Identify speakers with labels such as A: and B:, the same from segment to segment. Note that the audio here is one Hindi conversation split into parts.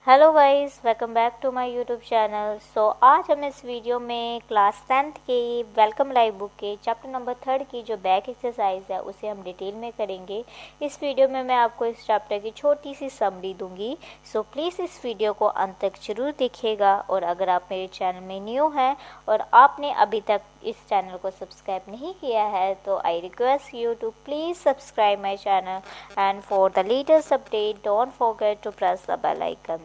A: Hello guys, welcome back to my YouTube channel. आज हम इस वीडियो में क्लास 10th के वेलकम लाइव बुक के चैप्टर नंबर 3 की जो बैक एक्सरसाइज है उसे हम डिटेल में करेंगे। इस वीडियो में मैं आपको इस चैप्टर की छोटी सी समरी दूंगी। प्लीज़ इस वीडियो को अंत तक जरूर देखिएगा। और अगर आप मेरे चैनल में न्यू हैं और आपने अभी तक इस चैनल को सब्सक्राइब नहीं किया है तो I request you to please subscribe my channel and for the latest update don't forget to press the bell icon.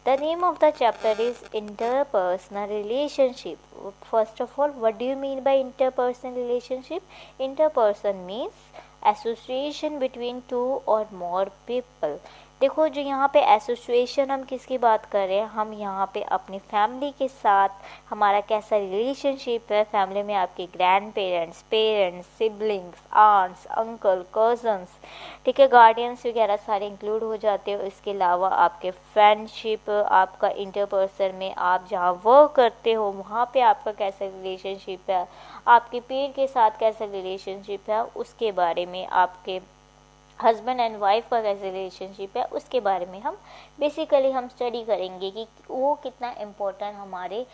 A: The name of the chapter is interpersonal relationship. First of all, what do you mean by interpersonal relationship? Interperson means association between two or more people. देखो, जो यहाँ पे एसोसिएशन हम किसकी बात कर रहे हैं, हम यहाँ पे अपनी फैमिली के साथ हमारा कैसा रिलेशनशिप है। फैमिली में आपके grandparents, siblings, aunts, uncle, cousins, ठीक है, गार्डियंस वगैरह सारे इंक्लूड हो जाते हो। इसके अलावा आपके फ्रेंडशिप, आपका इंटरपर्सन में आप जहाँ वर्क करते हो वहाँ पे आपका कैसा रिलेशनशिप है, आपके पेड़ के साथ कैसा रिलेशनशिप है, उसके बारे में आपके हस्बैंड एंड वाइफ का कैसे रिलेशनशिप है उसके बारे में हम बेसिकली हम स्टडी करेंगे कि वो कितना इम्पोर्टेंट हमारे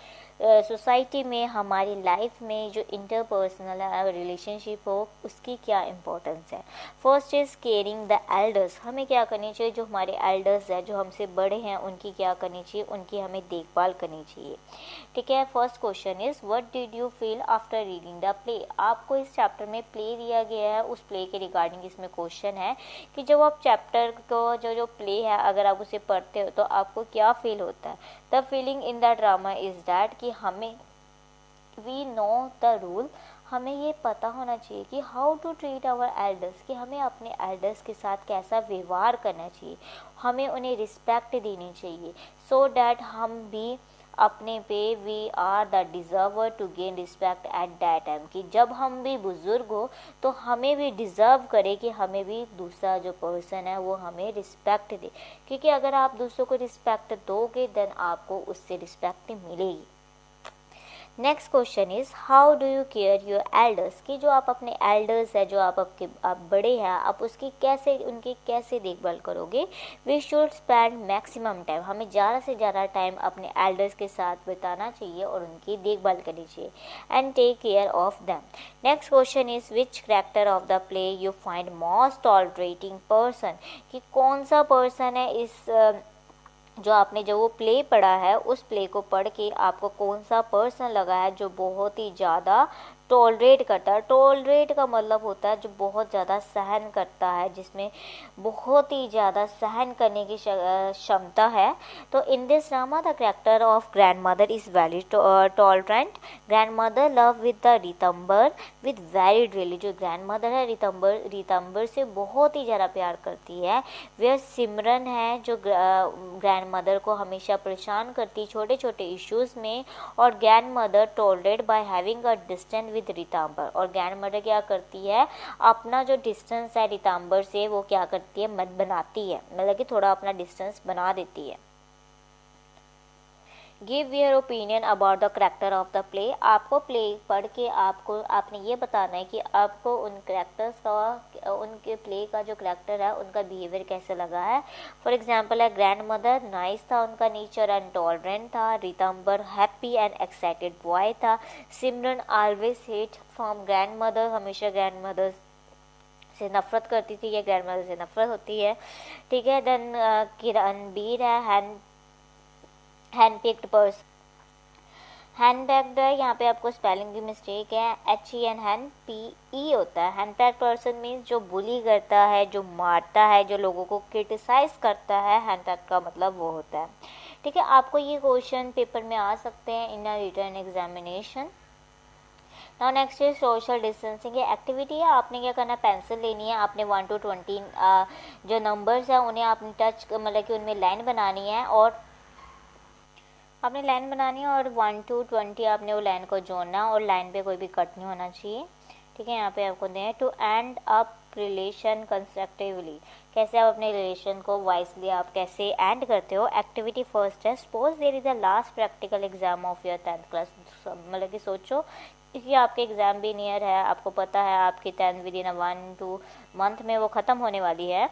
A: सोसाइटी में, हमारी लाइफ में जो इंटरपर्सनल रिलेशनशिप हो उसकी क्या इम्पोर्टेंस है। First is caring the elders. हमें क्या करनी चाहिए, जो हमारे एल्डर्स हैं, जो हमसे बड़े हैं, उनकी क्या करनी चाहिए, उनकी हमें देखभाल करनी चाहिए। ठीक है। First question is what did you feel after reading the play. आपको इस चैप्टर में प्ले दिया गया है, उस प्ले के रिगार्डिंग इसमें क्वेश्चन है कि जब आप चैप्टर को जो प्ले है अगर आप उसे पढ़ते हो तो आपको क्या फील होता है। The feeling in the drama is that कि हमें वी नो द रूल, हमें ये पता होना चाहिए कि how to treat our elders, कि हमें अपने एल्डर्स के साथ कैसा व्यवहार करना चाहिए, हमें उन्हें रिस्पेक्ट देनी चाहिए सो डैट हम भी अपने पे we are the deserver to gain respect at that time, कि जब हम भी बुज़ुर्ग हो तो हमें भी डिज़र्व करे कि हमें भी दूसरा जो पर्सन है वो हमें रिस्पेक्ट दे, क्योंकि अगर आप दूसरों को रिस्पेक्ट दोगे देन आपको उससे रिस्पेक्ट मिलेगी। Next question is how do you care your elders, कि जो आप अपने एल्डर्स है, जो आप बड़े हैं, आप उसकी उनकी कैसे देखभाल करोगे। We should spend maximum time, हमें ज़्यादा से ज़्यादा टाइम अपने एल्डर्स के साथ बिताना चाहिए और उनकी देखभाल करनी चाहिए and take care of them. Next question is which character of the play you find most tolerating person, कि कौन सा पर्सन है इस जो आपने जो वो प्ले पढ़ा है उस प्ले को पढ़ के आपको कौन सा पर्सन लगा है जो बहुत ही ज़्यादा टॉलरेट करता है। टॉलरेट का मतलब होता है जो बहुत ज़्यादा सहन करता है, जिसमें बहुत ही ज़्यादा सहन करने की क्षमता है। तो in this drama the character of grand mother is very tolerant. Grand mother love with the Ritambar with very really, जो ग्रैंड मदर है रितंबर से बहुत ही ज़्यादा प्यार करती है। वे सिमरन है जो ग्रैंड मदर को हमेशा परेशान करती छोटे छोटे इश्यूज़ में, और grand mother tolerate by having a distance with Ritambar, और ग्रैंड मदर क्या करती है, अपना जो डिस्टेंस है रितंबर से वो क्या करती है, मत बनाती है, मतलब कि थोड़ा अपना डिस्टेंस बना देती है। Give your opinion about the character of the play. आपको प्ले पढ़ के आपने ये बताना है कि आपको उन करेक्टर्स का, उनके प्ले का जो करेक्टर है उनका बिहेवियर कैसे लगा है। फॉर एग्जांपल है ग्रैंड मदर नाइस था उनका नेचर एंड टॉलरेंट था, Ritambar happy and excited boy था, Simran always hate from grand mother, हमेशा ग्रैंड मदर से नफरत करती थी, या ग्रैंड मदर से नफरत होती है। ठीक है। देन किरणबीर है hand picked person, hand packed है, यहाँ पे आपको स्पेलिंग की मिस्टेक है, HEN हैंड PE होता है। हैंड पैक्ड पर्सन मीन्स जो बुली करता है, जो मारता है, जो लोगों को क्रिटिसाइज करता है, हैंड पैक्ड का मतलब वो होता है। ठीक है। आपको ये क्वेश्चन पेपर में आ सकते हैं in a written examination. Now next is social distancing. ये एक्टिविटी है, आपने क्या करना है, पेंसिल लेनी है, आपने 1 to 20 जो नंबर्स हैं उन्हें आपने टच मतलब कि उनमें लाइन बनानी है, और आपने लाइन बनानी है और 1 to 20 आपने वो लाइन को जोड़ना और लाइन पे कोई भी कट नहीं होना चाहिए। ठीक है। यहाँ पे आपको दें to end up relation constructively, कैसे आप अपने रिलेशन को वाइसली आप कैसे एंड करते हो। एक्टिविटी फर्स्ट है suppose there is the last practical exam of your 10th class, मतलब कि सोचो कि आपके एग्ज़ाम भी नियर है, आपको पता है आपकी 10th विद इन 1-2 मंथ में वो ख़त्म होने वाली है।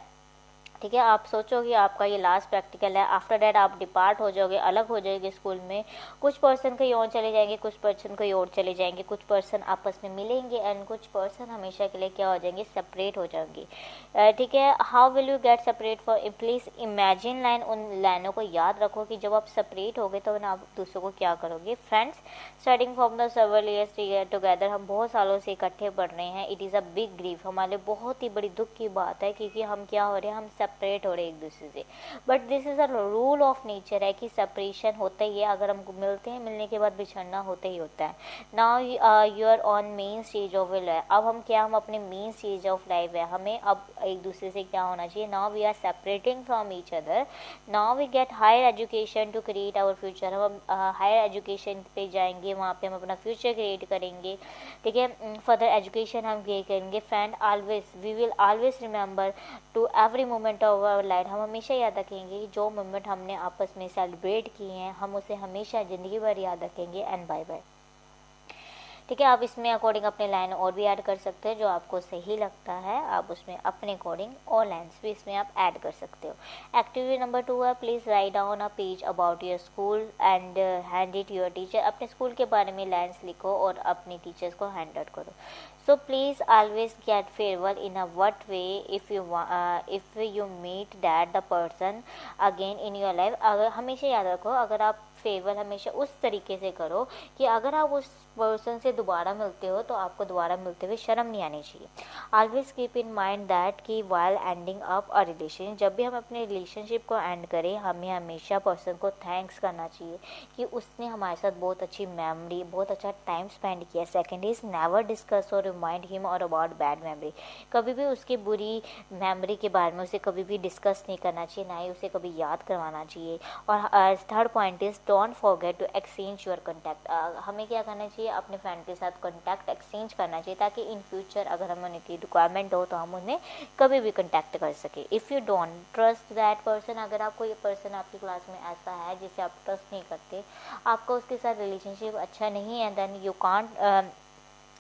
A: ठीक है। आप सोचो कि आपका ये लास्ट प्रैक्टिकल है, आफ्टर डैट आप डिपार्ट हो जाओगे, अलग हो जाएंगे स्कूल में। कुछ पर्सन कहीं और चले जाएंगे, कुछ पर्सन कहीं और चले जाएंगे, कुछ पर्सन आपस में मिलेंगे एंड कुछ पर्सन हमेशा के लिए क्या हो जाएंगे, सेपरेट हो जाएंगे। ठीक है। How will you get separate for, please imagine line, उन लाइनों को याद रखो कि जब आप सेपरेट हो गए तो आप दूसरों को क्या करोगे। Friends starting from the several years together, हम बहुत सालों से इकट्ठे पढ़ रहे हैं। It is a big grief, हमारे लिए बहुत ही बड़ी दुख की बात है क्योंकि हम क्या हो रहे हैं, हम सेपरेट हो रहे हैं एक दूसरे से। But this is a rule of nature है कि सेपरेशन होता ही है, अगर हम मिलते हैं, मिलने के बाद बिछड़ना होता ही होता है। Now you are on main stage of life, अब हम क्या, हम अपने मेन स्टेज ऑफ लाइफ है, हमें अब एक दूसरे से क्या होना चाहिए, now we are separating from each other, now we get higher education to create our future. हम हायर एजुकेशन पे जाएंगे, वहाँ पे हम अपना फ्यूचर क्रिएट करेंगे। ठीक है। फर्दर एजुकेशन हम ये करेंगे। Friend always we will always remember to every moment of our life, हम हमेशा याद रखेंगे कि जो मोमेंट हमने आपस में सेलिब्रेट किए हैं, हम उसे हमेशा ज़िंदगी भर याद रखेंगे। And bye bye. ठीक है। आप इसमें अकॉर्डिंग अपने लाइन और भी ऐड कर सकते हैं, जो आपको सही लगता है आप उसमें अपने अकॉर्डिंग और लाइन्स भी इसमें आप ऐड कर सकते हो। एक्टिविटी नंबर 2 है, please write down a page about your school and hand it your teacher. अपने स्कूल के बारे में लाइन्स लिखो और अपने टीचर्स को हैंड आउट करो। So please always get farewell in a what way if you meet that the person again in your life। अगर हमेशा याद रखो, अगर आप फेयरवेल हमेशा उस तरीके से करो कि अगर आप उस पर्सन से दोबारा मिलते हो तो आपको दोबारा मिलते हुए शर्म नहीं आनी चाहिए। Always keep in mind that कि while ending up a relation, जब भी हम अपने रिलेशनशिप को एंड करें, हमें हमेशा पर्सन को थैंक्स करना चाहिए कि उसने हमारे साथ बहुत अच्छी मेमोरी, बहुत अच्छा टाइम स्पेंड किया। सेकेंड इज़ नेवर डिस्कस और रिमाइंड हिम और अबाउट बैड मेमोरी, कभी भी उसकी बुरी मेमोरी के बारे में उसे कभी भी डिस्कस नहीं करना चाहिए, ना ही उसे कभी याद करवाना चाहिए। और third point is don't forget to exchange your contact, हमें क्या करना चाहिए, अपने फ्रेंड के साथ कॉन्टैक्ट एक्सचेंज करना चाहिए ताकि इन फ्यूचर अगर हमें उनकी रिक्वायरमेंट हो तो हम उन्हें कभी भी कॉन्टैक्ट कर सके। If you don't trust that person, अगर आप कोई पर्सन आपकी क्लास में ऐसा है जिसे आप ट्रस्ट नहीं करते, आपका उसके साथ रिलेशनशिप अच्छा नहीं है, देन यू कांट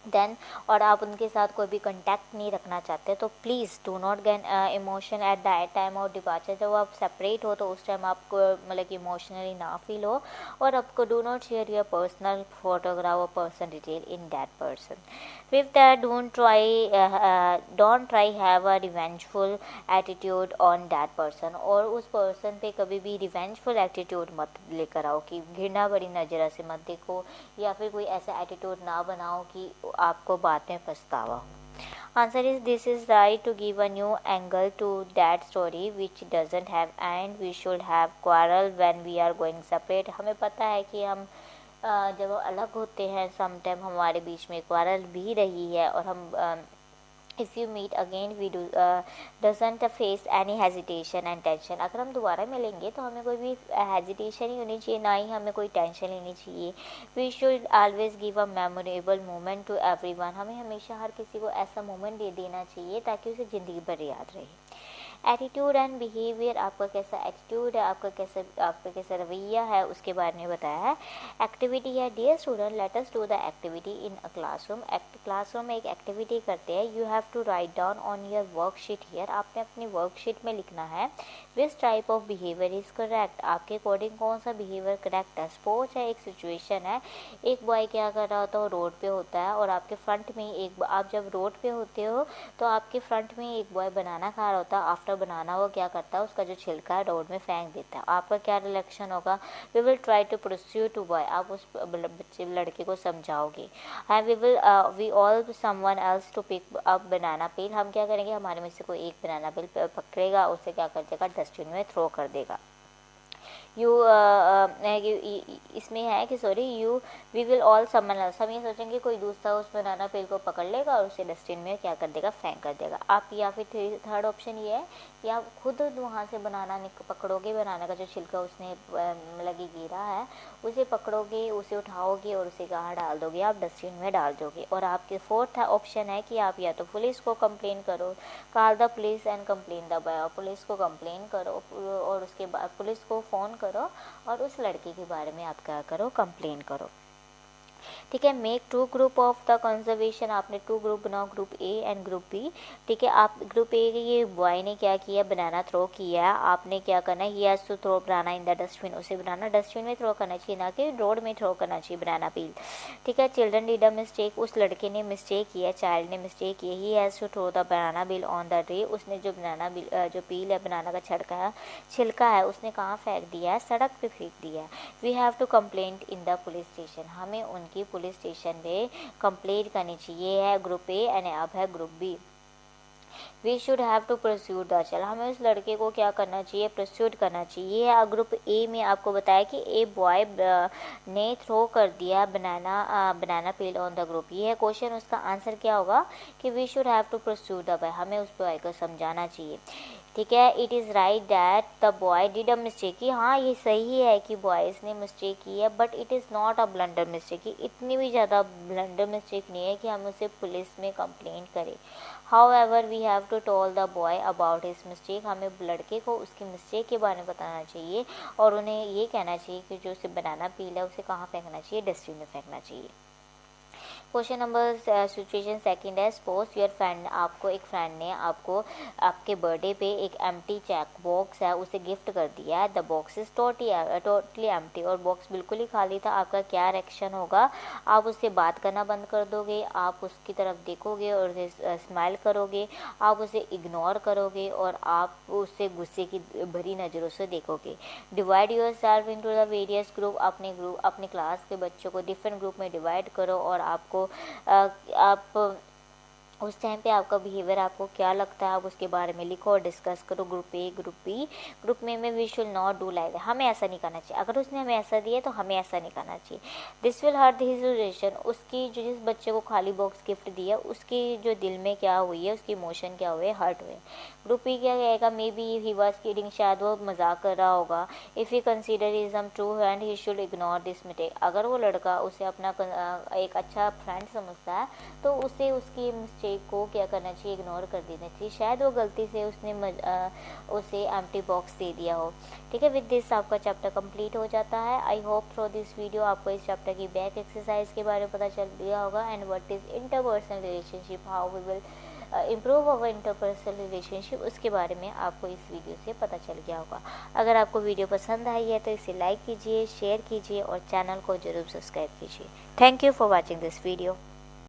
A: देन और आप उनके साथ कोई भी कंटेक्ट नहीं रखना चाहते तो please do not gate emotion eight that time of departure. जब आप सेपरेट हो तो उस टाइम आपको मतलब कि इमोशनली ना फील हो, और आपको do not share your personal photograph और person detail in that person. Fifth है, don't try have a revengeful attitude on that person, और उस पर्सन पे कभी भी रिवेंजफुल एटीट्यूड मत लेकर आओ कि घृणा भरी नज़र से मत देखो, या फिर कोई ऐसा एटीट्यूड ना बनाओ कि आपको बाद में पछतावा हो। Answer is this is right to give a new angle to that story which doesn't have and we should have quarrel when we are going separate. हमें पता है कि हम जब अलग होते हैं समटाइम हमारे बीच में क्वारल भी रही है, और हम if you meet again we doesn't face any hesitation and tension. अगर हम दोबारा मिलेंगे तो हमें कोई भी हेजिटेशन ही होनी चाहिए, ना ही हमें कोई टेंशन लेनी चाहिए। We should always give a memorable moment to everyone, हमें हमेशा हर किसी को ऐसा मोमेंट दे देना चाहिए ताकि उसे ज़िंदगी भर याद रहे। एटीट्यूड एंड बिहेवियर, आपका कैसा एटीट्यूड है, आपका कैसा रवैया है, उसके बारे में बताया है। एक्टिविटी है, dear student let us do the activity in a classroom. Classroom में एक एक्टिविटी करते हैं। You have to write down on your worksheet here, आपने अपनी वर्कशीट में लिखना है which type of behaviour is correct, आपके अकॉर्डिंग कौन सा बिहेवियर करेक्ट है। सपोज है एक सिचुएशन है, एक बॉय क्या कर रहा होता है, रोड पे होता है और आपके फ्रंट में एक, आप जब रोड पे होते हो तो आपके फ्रंट में एक बॉय बनाना खा रहा होता है। आफ्टर बनाना वो क्या करता है, उसका जो छिलका है रोड में फेंक देता है। आपका क्या रिएक्शन होगा, we will try to pursue to boy, आप उस बच्चे लड़के को समझाओगे। And we all someone else to pick up banana peel, हम क्या करेंगे, हमारे में से कोई एक बनाना पील पकड़ेगा, उसे क्या कर देगा, डस्टबिन में थ्रो कर देगा। इसमें है कि sorry we will all someone else, हम ये सोचेंगे कोई दूसरा उस बनाना पेल को पकड़ लेगा और उसे डस्टबिन में क्या कर देगा, फेंक कर देगा। आप या फिर थर्ड ऑप्शन ये है कि आप खुद वहाँ से बनाना पकड़ोगे, बनाना का जो छिलका उसने लगी गिरा है उसे पकड़ोगे, उसे उठाओगे और उसे कहाँ डाल दोगे, आप डस्टबिन में डाल दोगे। और आपके फोर्थ ऑप्शन है कि आप या तो पुलिस को कंप्लेन करो, call the police and complain the boy, police को कंप्लेन करो और उसके बाद पुलिस को फ़ोन करो और उस लड़के के बारे में आप क्या करो, कंप्लेन करो। ठीक है। Make two group of the conservation, आपने टू ग्रुप बनाओ, group A and group B. ठीक है, आप ग्रुप ए के ये बॉय ने क्या किया, बनाना थ्रो किया, आपने क्या करना है, he has to throw banana in the dustbin, उसे बनाना डस्टबिन में थ्रो करना चाहिए, ना कि रोड में थ्रो करना चाहिए बनाना पील। ठीक है। चिल्ड्रन डिड अ मिस्टेक, उस लड़के ने मिस्टेक किया, चाइल्ड ने मिस्टेक किया, he has to throw the banana peel on the tree, उसने जो बनाना बिल जो पील है बनाना का छिलका है उसने कहाँ फेंक दिया है, सड़क पे फेंक दिया है। We have to complaint in the police station, हमें उनकी पुलिस स्टेशन पे कंप्लेंट करनी चाहिए। है ग्रुप ए एंड अब है group B. We should have to pursuit the child, हमें उस लड़के को क्या करना चाहिए, परस्यूट करना चाहिए। ये ग्रुप ए में आपको बताया कि ए बॉय ने थ्रो कर दिया banana peel on the group, ये है क्वेश्चन, उसका आंसर क्या होगा कि we should have to pursuit the boy, हमें उस बॉय को समझाना चाहिए। ठीक है। It is right that the boy did a mistake, कि हाँ ये सही है कि बॉयज़ ने मिस्टेक की है, but it is not a blunder mistake, इतनी भी ज़्यादा ब्लंडर मिस्टेक नहीं है कि हम उसे पुलिस में कंप्लेंट करें। However we have to tell the boy about his mistake, हमें लड़के को उसकी मिस्टेक के बारे में बताना चाहिए और उन्हें ये कहना चाहिए कि जो उसे बनाना पील है उसे कहाँ फेंकना चाहिए, डस्टबिन में फेंकना चाहिए। क्वेश्चन नंबर सिचुएशन सेकंड है, सपोज योर फ्रेंड, आपको एक फ्रेंड ने आपको आपके बर्थडे पे एक एम्प्टी चेक बॉक्स है उसे गिफ्ट कर दिया है। The box is totally empty, और बॉक्स बिल्कुल ही खाली था, आपका क्या रिएक्शन होगा, आप उससे बात करना बंद कर दोगे, आप उसकी तरफ देखोगे और उसे स्माइल करोगे, आप उसे इग्नोर करोगे और आप उससे गुस्से की भरी नज़रों से देखोगे। Divide your self into the various group, अपने क्लास के बच्चों को डिफरेंट ग्रुप में डिवाइड करो और आपको आप उस टाइम पे आपका बिहेवियर आपको क्या लगता है आप उसके बारे में लिखो और डिस्कस करो। Group A group B, group में we should not do like, हमें ऐसा नहीं करना चाहिए, अगर उसने हमें ऐसा दिया तो हमें ऐसा नहीं करना चाहिए। This will hurt his relation, उसकी जो जिस बच्चे को खाली बॉक्स गिफ्ट दिया उसकी जो दिल में क्या हुई है, उसकी इमोशन क्या हुए, हर्ट हुए। ग्रुप ई क्या कहेगा, may be he was kidding, शायद वो मजाक कर रहा होगा। If he consider ism true and he should ignore this mistake, अगर वो लड़का उसे अपना एक अच्छा फ्रेंड समझता है तो उसे उसकी मिस्टेक को क्या करना चाहिए, इग्नोर कर देना चाहिए, शायद वो गलती से उसने उसे एम्प्टी बॉक्स दे दिया हो। ठीक है। विद दिस आपका चैप्टर कंप्लीट हो जाता है। I hope through this video आपको इस चैप्टर की बैक एक्सरसाइज के बारे में पता चल गया होगा and what is interpersonal relationship, how we will improve our interpersonal relationship, उसके बारे में आपको इस वीडियो से पता चल गया होगा। अगर आपको वीडियो पसंद आई है तो इसे लाइक कीजिए, शेयर कीजिए और चैनल को जरूर सब्सक्राइब कीजिए। Thank you for watching this video.